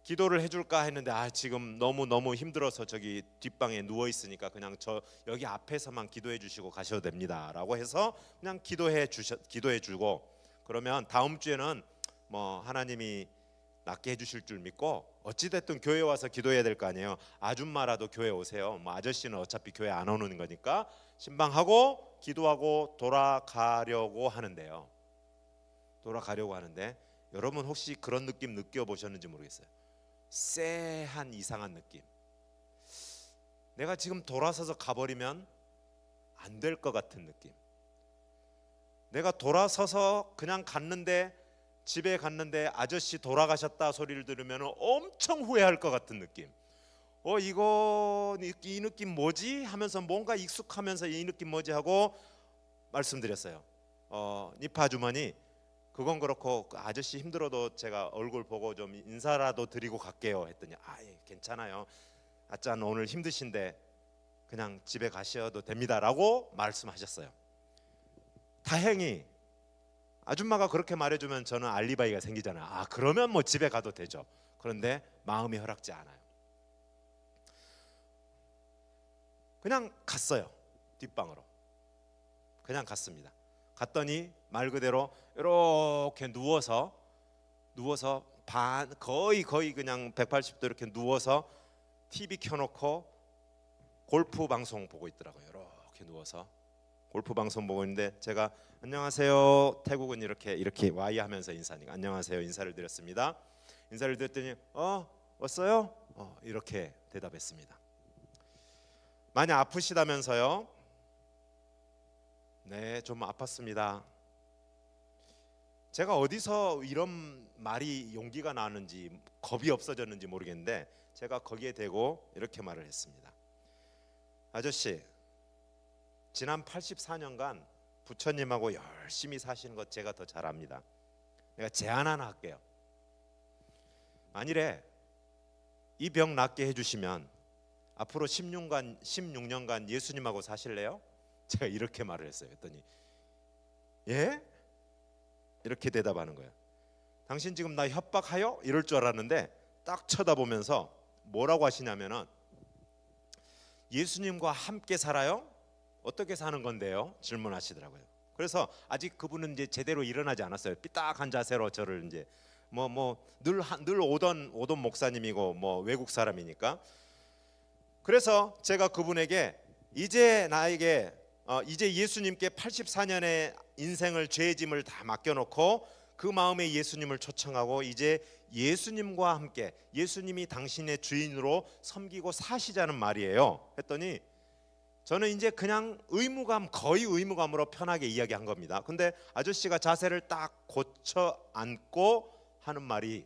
기도를 해줄까 했는데, 지금 너무 힘들어서 저기 뒷방에 누워 있으니까 그냥 저 여기 앞에서만 기도해 주시고 가셔도 됩니다 라고 해서 그냥 기도해 주고, 그러면 다음 주에는 뭐 하나님이 낫게 해주실 줄 믿고, 어찌됐든 교회 와서 기도해야 될 거 아니에요. 아줌마라도 교회 오세요. 뭐 아저씨는 어차피 교회 안 오는 거니까 신방하고 기도하고 돌아가려고 하는데, 여러분 혹시 그런 느낌 느껴보셨는지 모르겠어요. 쎄한 이상한 느낌. 내가 지금 돌아서서 가버리면 안 될 것 같은 느낌. 내가 돌아서서 그냥 집에 갔는데 아저씨 돌아가셨다 소리를 들으면 엄청 후회할 것 같은 느낌. 이 느낌 뭐지? 하면서 뭔가 익숙하면서 이 느낌 뭐지? 하고 말씀드렸어요. 니파 주머니, 그건 그렇고 아저씨 힘들어도 제가 얼굴 보고 좀 인사라도 드리고 갈게요 했더니, 예, 괜찮아요, 아짠 오늘 힘드신데 그냥 집에 가셔도 됩니다 라고 말씀하셨어요. 다행히 아줌마가 그렇게 말해주면 저는 알리바이가 생기잖아요. 그러면 뭐 집에 가도 되죠. 그런데 마음이 허락지 않아요. 그냥 갔어요. 뒷방으로 그냥 갔습니다. 갔더니 말 그대로 이렇게 누워서 거의 그냥 180도 이렇게 누워서 TV 켜놓고 골프 방송 보고 있더라고요. 이렇게 누워서 골프 방송 보고 있는데, 제가 안녕하세요, 태국은 이렇게 와이 하면서 인사하니까 안녕하세요 인사를 드렸습니다. 인사를 드렸더니 왔어요? 이렇게 대답했습니다. 많이 아프시다면서요? 네, 좀 아팠습니다. 제가 어디서 이런 말이 용기가 나는지 겁이 없어졌는지 모르겠는데, 제가 거기에 대고 이렇게 말을 했습니다. 아저씨, 지난 84년간 부처님하고 열심히 사시는 것 제가 더 잘 압니다. 내가 제안 하나 할게요. 만일에 이 병 낫게 해주시면 앞으로 16년간 예수님하고 사실래요? 제가 이렇게 말을 했어요. 했더니 예? 이렇게 대답하는 거예요. 당신 지금 나 협박하여? 이럴 줄 알았는데 딱 쳐다보면서 뭐라고 하시냐면은, 예수님과 함께 살아요? 어떻게 사는 건데요? 질문하시더라고요. 그래서 아직 그분은 이제 제대로 일어나지 않았어요. 삐딱한 자세로 저를 이제 늘 오던 목사님이고 외국 사람이니까. 그래서 제가 그분에게 이제 나에게 이제 예수님께 84년의 인생을 죄의 짐을 다 맡겨놓고 그 마음에 예수님을 초청하고 이제 예수님과 함께 예수님이 당신의 주인으로 섬기고 사시자는 말이에요. 했더니 저는 이제 그냥 거의 의무감으로 편하게 이야기한 겁니다. 근데 아저씨가 자세를 딱 고쳐 앉고 하는 말이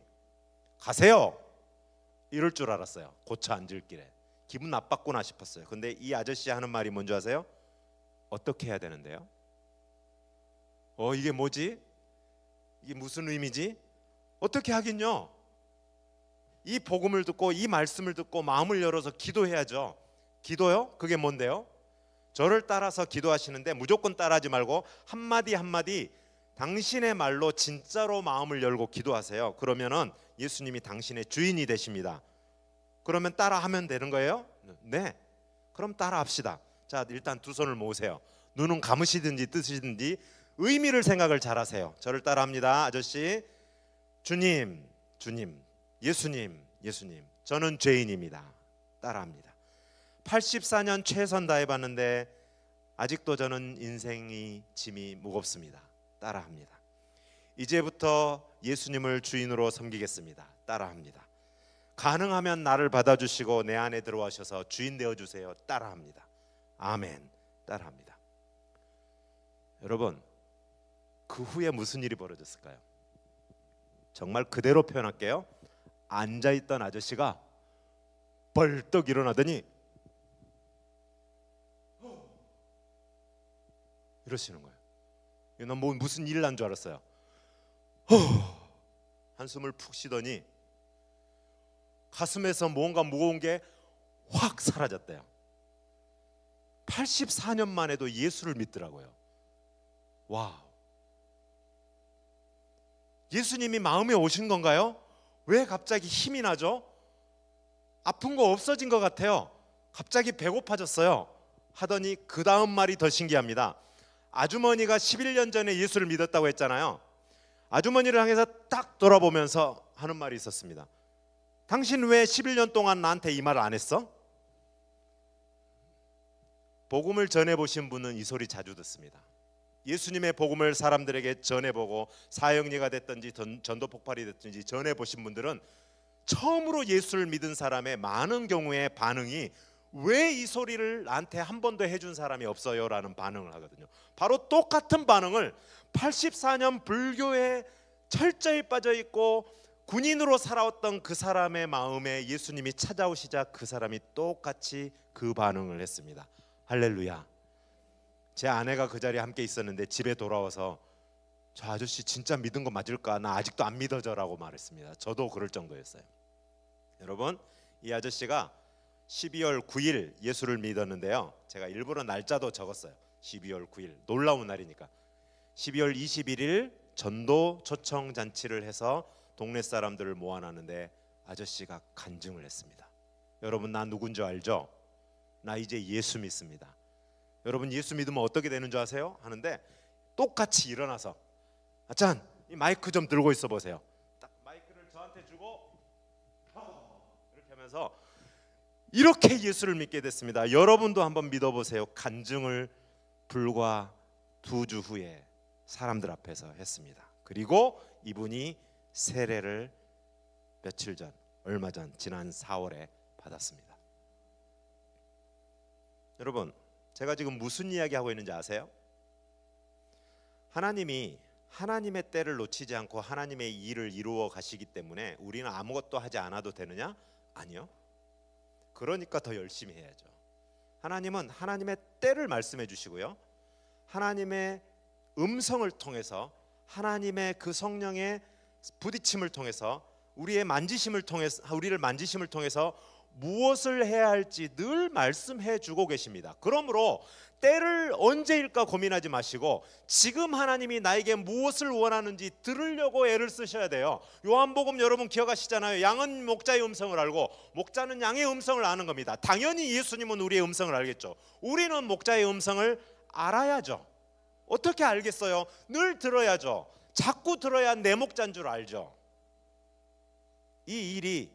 가세요 이럴 줄 알았어요. 고쳐 앉을 길에 기분 나빴구나 싶었어요. 근데 이 아저씨 하는 말이 뭔지 아세요? 어떻게 해야 되는데요? 이게 뭐지? 이게 무슨 의미지? 어떻게 하긴요. 이 복음을 듣고 이 말씀을 듣고 마음을 열어서 기도해야죠. 기도요? 그게 뭔데요? 저를 따라서 기도하시는데 무조건 따라하지 말고 한마디 한마디 당신의 말로 진짜로 마음을 열고 기도하세요. 그러면은 예수님이 당신의 주인이 되십니다. 그러면 따라하면 되는 거예요? 네. 그럼 따라합시다. 자, 일단 두 손을 모으세요. 눈은 감으시든지 뜨시든지 의미를 생각을 잘하세요. 저를 따라합니다. 아저씨, 주님, 예수님, 저는 죄인입니다. 따라합니다. 84년 최선 다해봤는데 아직도 저는 인생이 짐이 무겁습니다. 따라합니다. 이제부터 예수님을 주인으로 섬기겠습니다. 따라합니다. 가능하면 나를 받아주시고 내 안에 들어와셔서 주인 되어주세요. 따라합니다. 아멘. 따라합니다. 여러분, 그 후에 무슨 일이 벌어졌을까요? 정말 그대로 표현할게요. 앉아있던 아저씨가 벌떡 일어나더니 이러시는 거예요. 난 무슨 일 난 줄 알았어요. 한숨을 푹 쉬더니 가슴에서 뭔가 무거운 게 확 사라졌대요. 84년 만에도 예수를 믿더라고요. 와우. 예수님이 마음에 오신 건가요? 왜 갑자기 힘이 나죠? 아픈 거 없어진 것 같아요. 갑자기 배고파졌어요. 하더니 그 다음 말이 더 신기합니다. 아주머니가 11년 전에 예수를 믿었다고 했잖아요. 아주머니를 향해서 딱 돌아보면서 하는 말이 있었습니다. 당신 왜 11년 동안 나한테 이 말을 안 했어? 복음을 전해보신 분은 이 소리 자주 듣습니다. 예수님의 복음을 사람들에게 전해보고 사형리가 됐든지 전도 폭발이 됐든지 전해보신 분들은 처음으로 예수를 믿은 사람의 많은 경우의 반응이 왜 이 소리를 나한테 한 번도 해준 사람이 없어요? 라는 반응을 하거든요. 바로 똑같은 반응을 84년 불교에 철저히 빠져있고 군인으로 살아왔던 그 사람의 마음에 예수님이 찾아오시자 그 사람이 똑같이 그 반응을 했습니다. 할렐루야. 제 아내가 그 자리에 함께 있었는데 집에 돌아와서 저 아저씨 진짜 믿은 거 맞을까? 나 아직도 안 믿어져 라고 말했습니다. 저도 그럴 정도였어요. 여러분, 이 아저씨가 12월 9일 예수를 믿었는데요. 제가 일부러 날짜도 적었어요. 12월 9일 놀라운 날이니까. 12월 21일 전도 초청 잔치를 해서 동네 사람들을 모아놨는데 아저씨가 간증을 했습니다. 여러분, 나 누군지 알죠? 나 이제 예수 믿습니다. 여러분, 예수 믿으면 어떻게 되는 줄 아세요? 하는데 똑같이 일어나서 아짠, 이 마이크 좀 들고 있어 보세요. 딱 마이크를 저한테 주고 이렇게 하면서 이렇게 예수를 믿게 됐습니다. 여러분도 한번 믿어보세요. 간증을 불과 2주 후에 사람들 앞에서 했습니다. 그리고 이분이 세례를 며칠 전, 얼마 전 지난 4월에 받았습니다. 여러분, 제가 지금 무슨 이야기 하고 있는지 아세요? 하나님이 하나님의 때를 놓치지 않고 하나님의 일을 이루어 가시기 때문에 우리는 아무것도 하지 않아도 되느냐? 아니요. 그러니까 더 열심히 해야죠. 하나님은 하나님의 때를 말씀해 주시고요, 하나님의 음성을 통해서, 하나님의 그 성령의 부딪힘을 통해서, 우리의 만지심을 통해서, 우리를 만지심을 통해서 무엇을 해야 할지 늘 말씀해 주고 계십니다. 그러므로 때를 언제일까 고민하지 마시고 지금 하나님이 나에게 무엇을 원하는지 들으려고 애를 쓰셔야 돼요. 요한복음 여러분 기억하시잖아요. 양은 목자의 음성을 알고 목자는 양의 음성을 아는 겁니다. 당연히 예수님은 우리의 음성을 알겠죠. 우리는 목자의 음성을 알아야죠. 어떻게 알겠어요? 늘 들어야죠. 자꾸 들어야 내 목자인 줄 알죠. 이 일이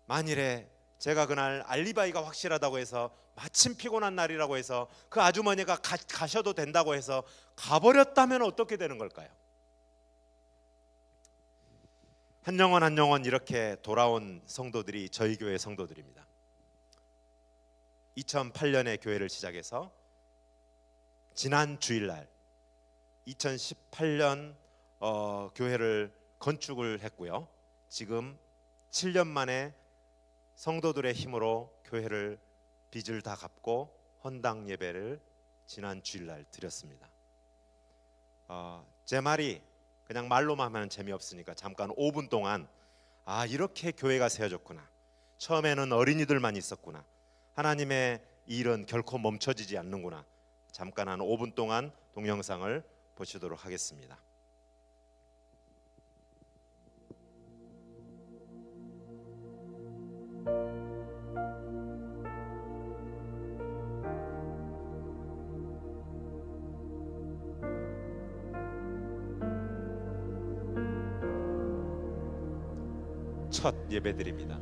만일에 제가 그날 알리바이가 확실하다고 해서 마침 피곤한 날이라고 해서 그 아주머니가 가셔도 된다고 해서 가버렸다면 어떻게 되는 걸까요? 한 영혼 한 영혼 이렇게 돌아온 성도들이 저희 교회 성도들입니다. 2008년에 교회를 시작해서 지난 주일날 2018년 교회를 건축을 했고요. 지금 7년 만에 성도들의 힘으로 교회를 빚을 다 갚고 헌당 예배를 지난 주일날 드렸습니다. 제 말이 그냥 말로만 하면 재미없으니까 잠깐 5분 동안 이렇게 교회가 세워졌구나, 처음에는 어린이들만 있었구나, 하나님의 일은 결코 멈춰지지 않는구나, 잠깐 한 5분 동안 동영상을 보시도록 하겠습니다. 첫 예배드립니다.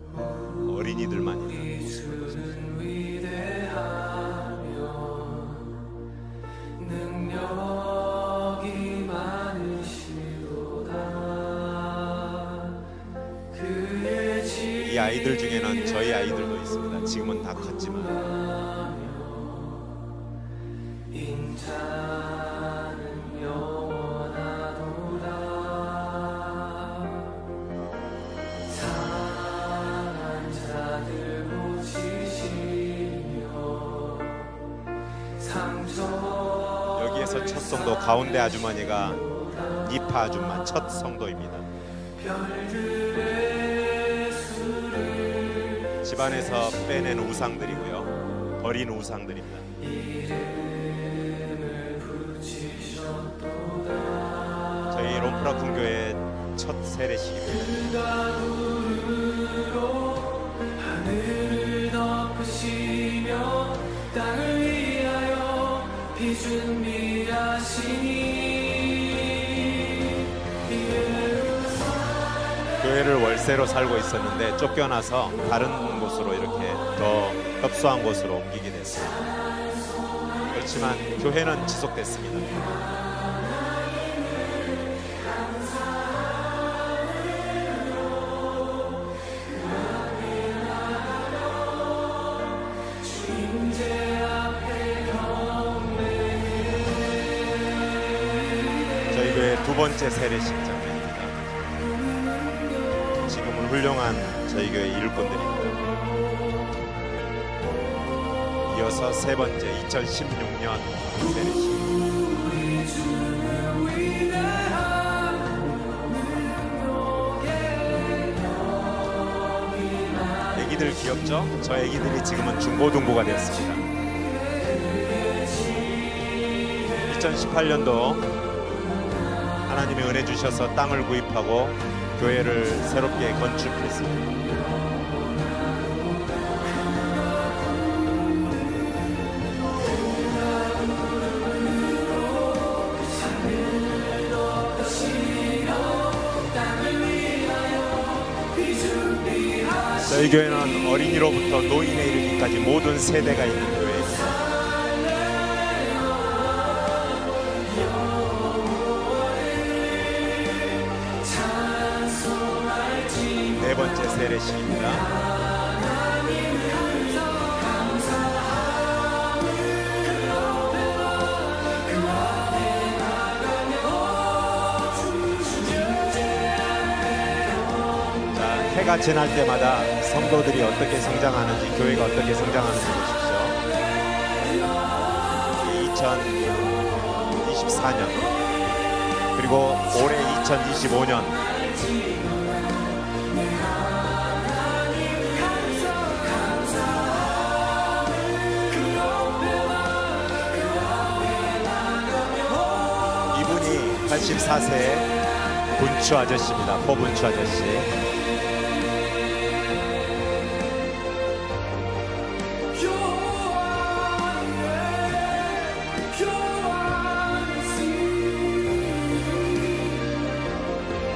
어린이들만 있는 모습을 보십시오. 이 아이들 중에는 저희 아이들도 있습니다. 지금은 다 컸지만 여기에서 첫 성도 가운데 아주머니가 니파 아줌마 첫 성도입니다. 집안에서 빼낸 우상들이고요, 버린 우상들입니다. 저희 롬프라쿤 교회 첫 세례식입니다. 하늘 덮으시며 땅을 위하여 비준비하시니. 교회를 월세로 살고 있었는데 쫓겨나서 다른 곳으로 이렇게 더 협소한 곳으로 옮기게 됐습니다. 그렇지만 교회는 지속됐습니다. 저희 교회 두 번째 세례식장. 훌륭한 저희 교회 일꾼들입니다. 이어서 세 번째 2016년 세례식. 애기들 귀엽죠? 저 애기들이 지금은 중고등부가 되었습니다. 2018년도 하나님의 은혜 주셔서 땅을 구입하고 교회를 새롭게 건축했습니다. 저희 교회는 어린이로부터 노인에 이르기까지 모든 세대가 있는 교회입니다. 네 번째 세례식입니다. 자, 해가 지날 때마다 성도들이 어떻게 성장하는지, 교회가 어떻게 성장하는지 보십시오. 2024년 그리고 올해 2025년 84세 분추 아저씨입니다. 포분추 아저씨.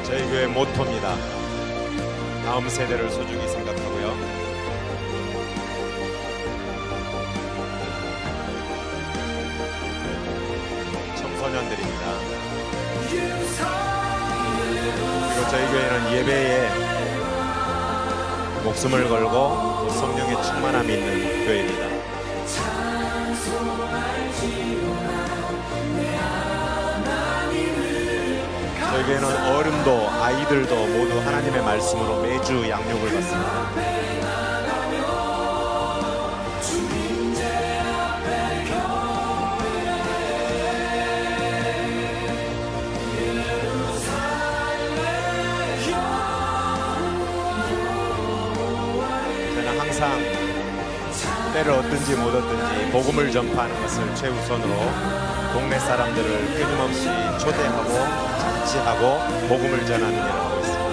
저희 교회 모토입니다. 다음 세대를 소중히 생각하고요. 청소년들입니다. 그리고 저희 교회는 예배에 목숨을 걸고 성령의 충만함이 있는 교회입니다. 저희 교회는 어른도 아이들도 모두 하나님의 말씀으로 매주 양육을 받습니다. 저는 항상 때를 얻든지 못 얻든지 복음을 전파하는 것을 최우선으로 동네 사람들을 끊임없이 초대하고 잔치하고 복음을 전하는 일을 하고 있습니다.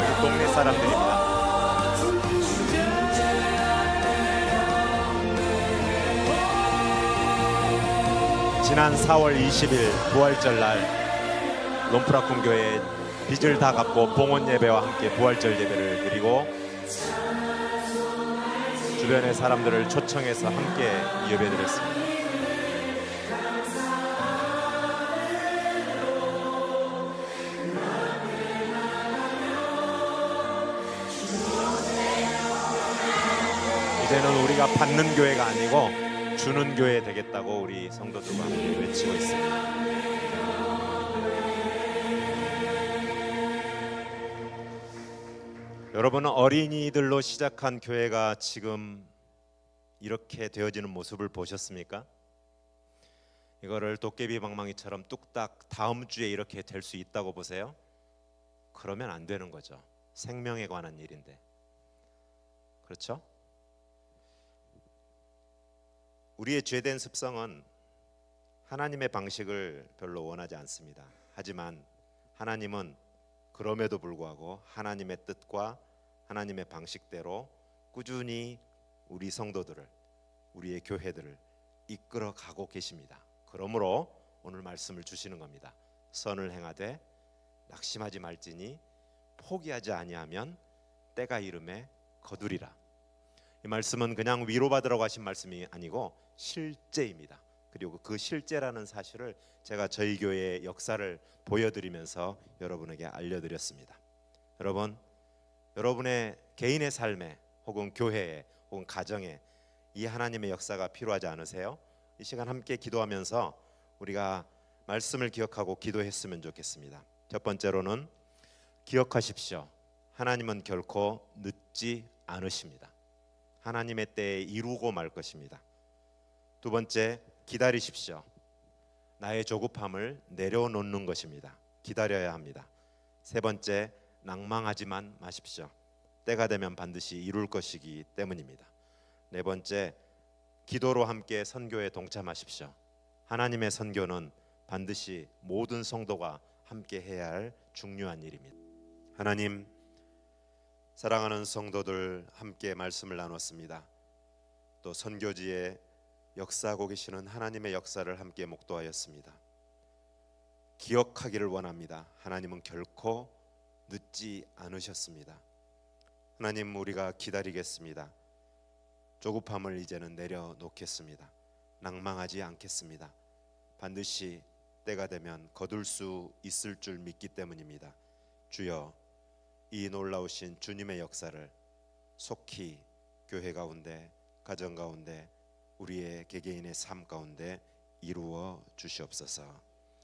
여기 동네 사람들입니다. 지난 4월 20일 부활절 날 롬프라쿤 교회에 빚을 다 갚고 봉헌 예배와 함께 부활절 예배를 드리고 주변의 사람들을 초청해서 함께 예배 드렸습니다. 이제는 우리가 받는 교회가 아니고 주는 교회 되겠다고 우리 성도들과 함께 외치고 있습니다. 여러분은 어린이들로 시작한 교회가 지금 이렇게 되어지는 모습을 보셨습니까? 이거를 도깨비 방망이처럼 뚝딱 다음 주에 이렇게 될 수 있다고 보세요? 그러면 안 되는 거죠. 생명에 관한 일인데. 그렇죠? 우리의 죄된 습성은 하나님의 방식을 별로 원하지 않습니다. 하지만 하나님은 그럼에도 불구하고 하나님의 뜻과 하나님의 방식대로 꾸준히 우리 성도들을, 우리의 교회들을 이끌어 가고 계십니다. 그러므로 오늘 말씀을 주시는 겁니다. 선을 행하되 낙심하지 말지니 포기하지 아니하면 때가 이름에 거두리라. 이 말씀은 그냥 위로받으라고 하신 말씀이 아니고 실제입니다. 그리고 그 실제라는 사실을 제가 저희 교회의 역사를 보여드리면서 여러분에게 알려드렸습니다. 여러분, 여러분의 개인의 삶에 혹은 교회에 혹은 가정에 이 하나님의 역사가 필요하지 않으세요? 이 시간 함께 기도하면서 우리가 말씀을 기억하고 기도했으면 좋겠습니다. 첫 번째로는 기억하십시오. 하나님은 결코 늦지 않으십니다. 하나님의 때에 이루고 말 것입니다. 두 번째, 기다리십시오. 나의 조급함을 내려놓는 것입니다. 기다려야 합니다. 세 번째, 낭망하지만 마십시오. 때가 되면 반드시 이룰 것이기 때문입니다. 네 번째, 기도로 함께 선교에 동참하십시오. 하나님의 선교는 반드시 모든 성도가 함께 해야 할 중요한 일입니다. 하나님, 사랑하는 성도들 함께 말씀을 나눴습니다. 또 선교지에 역사하고 계시는 하나님의 역사를 함께 목도하였습니다. 기억하기를 원합니다. 하나님은 결코 늦지 않으셨습니다. 하나님, 우리가 기다리겠습니다. 조급함을 이제는 내려놓겠습니다. 낭망하지 않겠습니다. 반드시 때가 되면 거둘 수 있을 줄 믿기 때문입니다. 주여, 이 놀라우신 주님의 역사를 속히 교회 가운데, 가정 가운데, 우리의 개개인의 삶 가운데 이루어 주시옵소서.